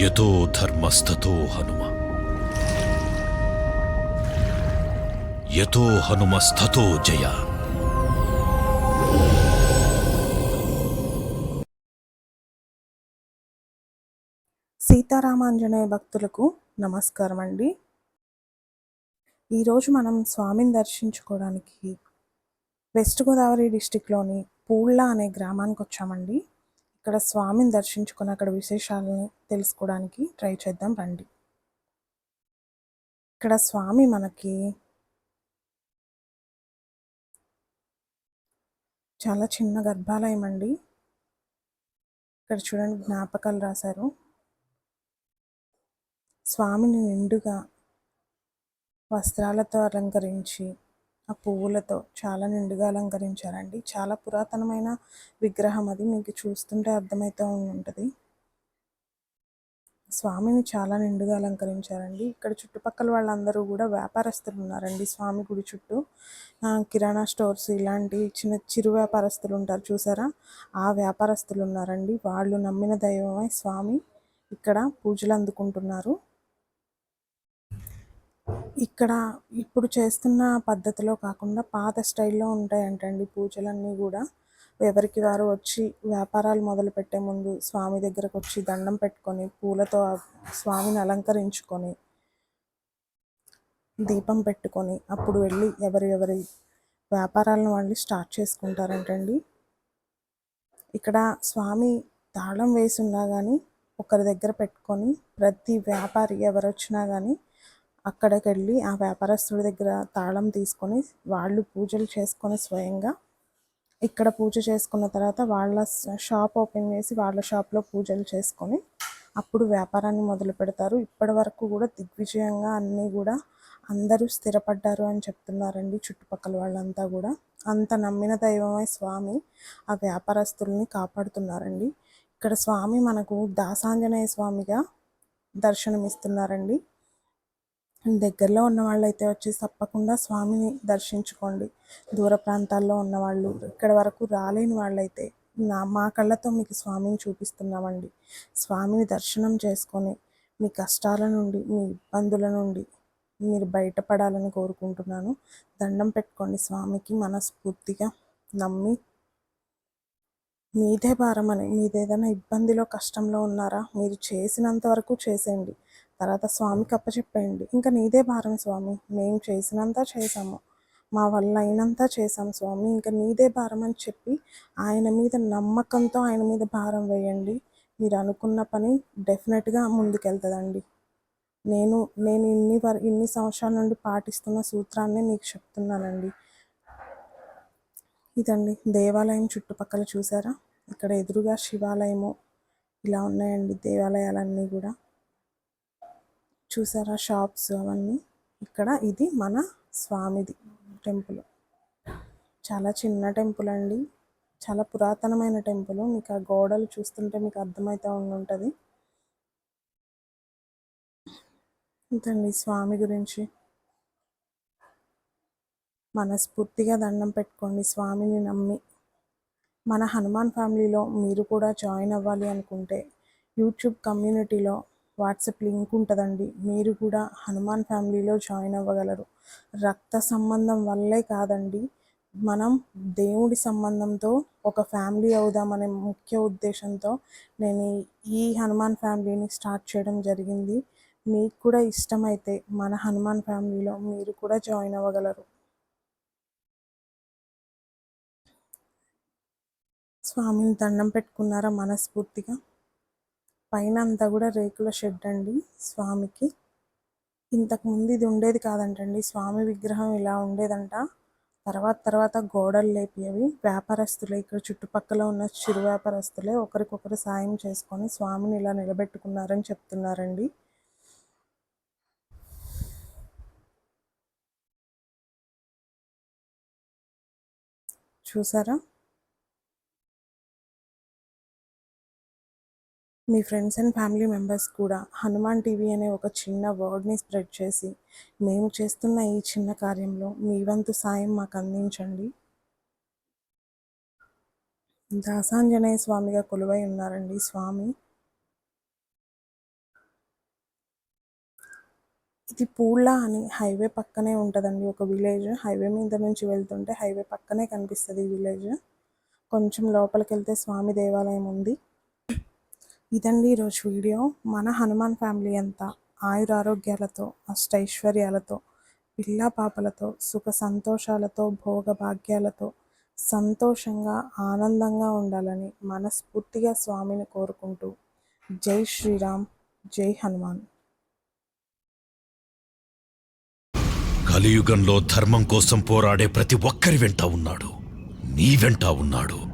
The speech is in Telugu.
యతో ధర్మస్తతో హనుమ, యతో హనుమస్తతో జయ. సీతారామాంజనేయ భక్తులకు నమస్కారం అండి. ఈరోజు మనం స్వామిని దర్శించుకోవడానికి వెస్ట్ గోదావరి డిస్టిక్లోని పూళ్ళ అనే గ్రామానికి వచ్చామండి. ఇక్కడ స్వామిని దర్శించుకొని అక్కడ విశేషాలని తెలుసుకోవడానికి ట్రై చేద్దాం రండి. ఇక్కడ స్వామి మనకి చాలా చిన్న గర్భాలయం అండి. ఇక్కడ చూడండి జ్ఞాపకాలు రాశారు. స్వామిని నిండుగా వస్త్రాలతో అలంకరించి ఆ పువ్వులతో చాలా నిండుగా అలంకరించారండి. చాలా పురాతనమైన విగ్రహం అది, మీకు చూస్తుంటే అర్థమవుతూ ఉంటుంది. స్వామిని చాలా నిండుగా అలంకరించారండి. ఇక్కడ చుట్టుపక్కల వాళ్ళందరూ కూడా వ్యాపారస్తులు ఉన్నారండి. స్వామి గుడి చుట్టూ కిరాణా స్టోర్స్ ఇలాంటి చిరు వ్యాపారస్తులు ఉంటారు చూసారా, ఆ వ్యాపారస్తులు ఉన్నారండి. వాళ్ళు నమ్మిన దైవమై స్వామి ఇక్కడ పూజలు అందుకుంటున్నారు. ఇక్కడ ఇప్పుడు చేస్తున్న పద్ధతిలో కాకుండా పాత స్టైల్లో ఉంటాయంటండి పూజలన్నీ కూడా. ఎవరికి వారు వచ్చి వ్యాపారాలు మొదలుపెట్టే ముందు స్వామి దగ్గరకు వచ్చి దండం పెట్టుకొని పూలతో స్వామిని అలంకరించుకొని దీపం పెట్టుకొని అప్పుడు వెళ్ళి ఎవరి వ్యాపారాలను వాళ్ళు స్టార్ట్ చేసుకుంటారంటండి. ఇక్కడ స్వామి తాళం వేసి ఉన్నా కానీ ఒకరి దగ్గర పెట్టుకొని ప్రతి వ్యాపారి ఎవరు వచ్చినా కానీ అక్కడికి వెళ్ళి ఆ వ్యాపారస్తుడి దగ్గర తాళం తీసుకొని వాళ్ళు పూజలు చేసుకొని స్వయంగా ఇక్కడ పూజ చేసుకున్న తర్వాత వాళ్ళ షాప్ ఓపెన్ చేసి వాళ్ళ షాప్లో పూజలు చేసుకొని అప్పుడు వ్యాపారాన్ని మొదలు పెడతారు. ఇప్పటి వరకు కూడా దిగ్విజయంగా అన్నీ కూడా అందరూ స్థిరపడ్డారు అని చెప్తున్నారండి. చుట్టుపక్కల వాళ్ళంతా కూడా అంత నమ్మిన దైవమై స్వామి ఆ వ్యాపారస్తుల్ని కాపాడుతున్నారండి. ఇక్కడ స్వామి మనకు దాసాంజనేయ స్వామిగా దర్శనమిస్తున్నారండి. దగ్గరలో ఉన్న వాళ్ళైతే వచ్చి తప్పకుండా స్వామిని దర్శించుకోండి. దూర ప్రాంతాల్లో ఉన్నవాళ్ళు, ఇక్కడ వరకు రాలేని వాళ్ళైతే మా కళ్ళతో మీకు స్వామిని చూపిస్తున్నామండి. స్వామిని దర్శనం చేసుకొని మీ కష్టాల నుండి మీ ఇబ్బందుల నుండి మీరు బయటపడాలని కోరుకుంటున్నాను. దండం పెట్టుకోండి స్వామికి మనస్ఫూర్తిగా నమ్మి. మీదే భారం అని, మీది ఏదైనా ఇబ్బందిలో కష్టంలో ఉన్నారా, మీరు చేసినంత వరకు చేసేయండి, తర్వాత స్వామికి అప్పచెప్పేయండి. ఇంకా నీదే భారం స్వామి, మేము చేసినంత చేసాము, మా వల్ల అయినంత చేసాం స్వామి, ఇంకా నీదే భారం అని చెప్పి ఆయన మీద నమ్మకంతో ఆయన మీద భారం వేయండి. మీరు అనుకున్న పని డెఫినెట్గా ముందుకెళ్తుందండి. నేను ఇన్ని సంవత్సరాల నుండి పాటిస్తున్న సూత్రాన్నే మీకు చెప్తున్నానండి. ఇదండి దేవాలయం చుట్టుపక్కల చూసారా, ఇక్కడ ఎదురుగా శివాలయము ఇలా ఉన్నాయండి. దేవాలయాలన్నీ కూడా చూసారా, షాప్స్ అవన్నీ. ఇక్కడ ఇది మన స్వామిది టెంపుల్. చాలా చిన్న టెంపుల్ అండి, చాలా పురాతనమైన టెంపుల్. మీకు ఆ గోడలు చూస్తుంటే మీకు అర్థమవుతూ ఉంటుంది. ఇదండి స్వామి గురించి. మనస్ఫూర్తిగా దండం పెట్టుకోండి స్వామిని నమ్మి. మన హనుమాన్ ఫ్యామిలీలో మీరు కూడా జాయిన్ అవ్వాలి అనుకుంటే యూట్యూబ్ కమ్యూనిటీలో వాట్సాప్ లింక్ ఉంటుందండి. మీరు కూడా హనుమాన్ ఫ్యామిలీలో జాయిన్ అవ్వగలరు. రక్త సంబంధం వల్లే కాదండి, మనం దేవుడి సంబంధంతో ఒక ఫ్యామిలీ అవుదామనే ముఖ్య ఉద్దేశంతో నేను ఈ హనుమాన్ ఫ్యామిలీని స్టార్ట్ చేయడం జరిగింది. మీకు కూడా ఇష్టమైతే మన హనుమాన్ ఫ్యామిలీలో మీరు కూడా జాయిన్ అవ్వగలరు. స్వామిని దండం పెట్టుకున్నారా మనస్ఫూర్తిగా. పైన అంతా కూడా రేకుల షెడ్ అండి స్వామికి. ఇంతకుముందు ఇది ఉండేది కాదంటండి, స్వామి విగ్రహం ఇలా ఉండేదంట. తర్వాత గోడలు లేపి వ్యాపారస్తులే, ఇక్కడ చుట్టుపక్కల ఉన్న చిరు వ్యాపారస్తులే ఒకరికొకరు సాయం చేసుకొని స్వామిని ఇలా నిలబెట్టుకున్నారని చెప్తున్నారండి. చూసారా, మీ ఫ్రెండ్స్ అండ్ ఫ్యామిలీ మెంబర్స్ కూడా హనుమాన్ టీవీ అనే ఒక చిన్న వర్డ్ని స్ప్రెడ్ చేసి మేము చేస్తున్న ఈ చిన్న కార్యంలో మీ వంతు సాయం మాకు అందించండి. దాసాంజనేయ స్వామిగా కొలువై ఉన్నారండి స్వామి. ఇది పూళ్ళ అని హైవే పక్కనే ఉంటుందండి ఒక విలేజ్. హైవే మీద నుంచి వెళ్తుంటే హైవే పక్కనే కనిపిస్తుంది ఈ విలేజ్. కొంచెం లోపలికి వెళ్తే స్వామి దేవాలయం ఉంది. ఇదండి ఈరోజు వీడియో. మన హనుమాన్ ఫ్యామిలీ అంతా ఆయురారోగ్యాలతో, అష్టైశ్వర్యాలతో, పిల్లా పాపలతో, సుఖ సంతోషాలతో, భోగభాగ్యాలతో సంతోషంగా ఆనందంగా ఉండాలని మనస్ఫూర్తిగా స్వామిని కోరుకుంటూ జై శ్రీరామ్, జై హనుమాన్. కలియుగంలో ధర్మం కోసం పోరాడే ప్రతి ఒక్కరి వెంట ఉన్నాడు. నీ వెంట ఉన్నాడు.